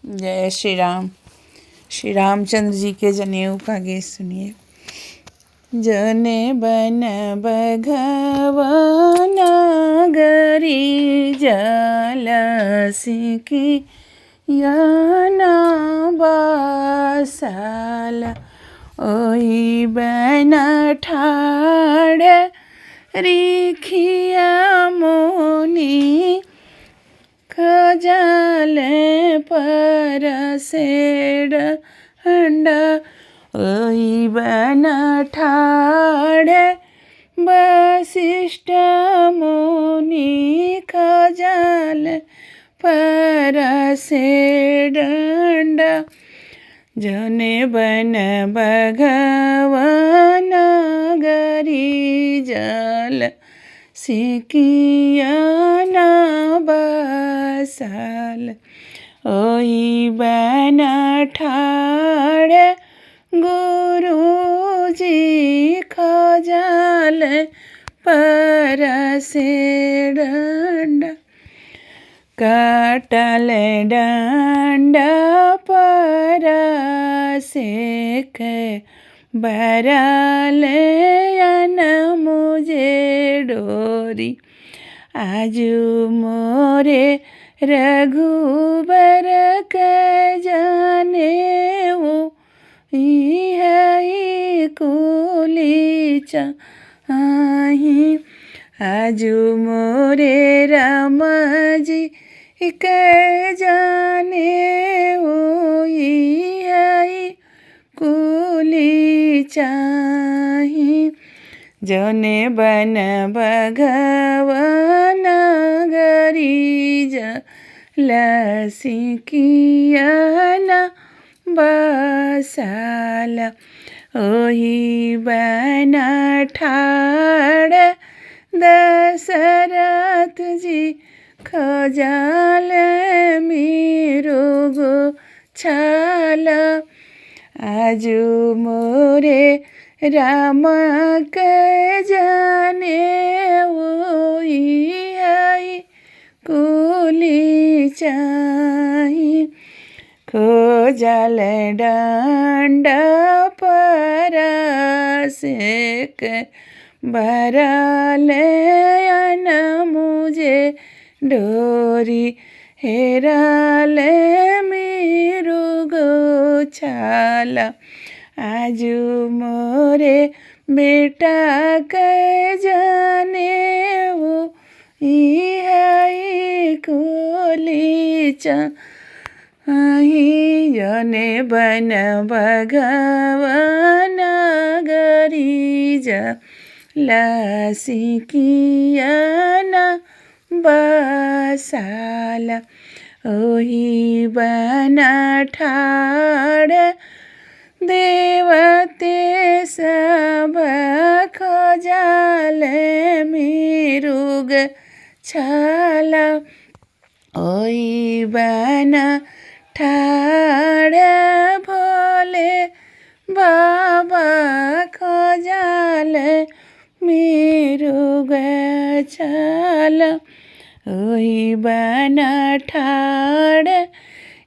जय श्री राम। श्री रामचंद्र जी के जनेऊ का गीत सुनिए। जने बन बघवन गरी जल सिकी याना बासल ओई बन ठाड़ रिखिया मोनी खजाल परसेड हंडा ओई बन ठाड़ वशिष्ठ मुनि खजाल परसेड हंडा जने बन बघवन गरी जल सिकियाना बसल ओई बन ठाड़ गुरुजी खजाल परसेड हंडा काटल डंडा परसेक बराले अन मुझे डोरी आजू मोरे रघुबर के जाने वो कुली चाही आजू मोरे राम जी के जाने वो कुली चाही जने बन बघवन गरी जल सिकियाना बसल ओही बन ठाड़ दशरथ जी खजाल मिरुगो छाल आजू मोरे राम के जाने वही कुली चाही खोजल डंडा परसेक बराले अन मुझे डोरी हेराले मिरुगो छाल आजू मोरे बेटा के जाने वो कुली चाही जने बन बघवन गरी जल सिकियाना बसल ओही बन ठाड़ देवते सब खजाल मिरुग छाल ओई बन ठाड़ भोले बाबा खजाल मिरुग छाल ओई बन ठाड़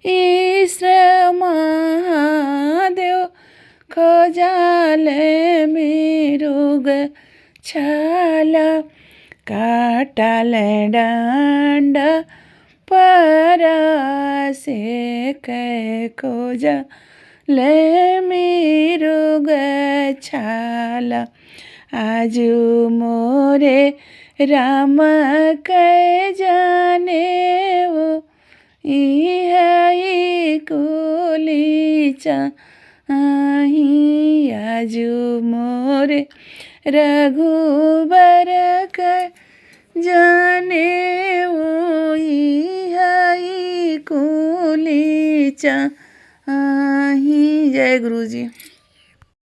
ईश्वर महादेव खजाल मिरुग छाल काटल डंडा परसेक खोजल मिरुग छाल आजू मोरे राम के जाने वो कुली चाही आजू मोरे रघुबर के जाने वो कुली चाही। जय गुरु जी।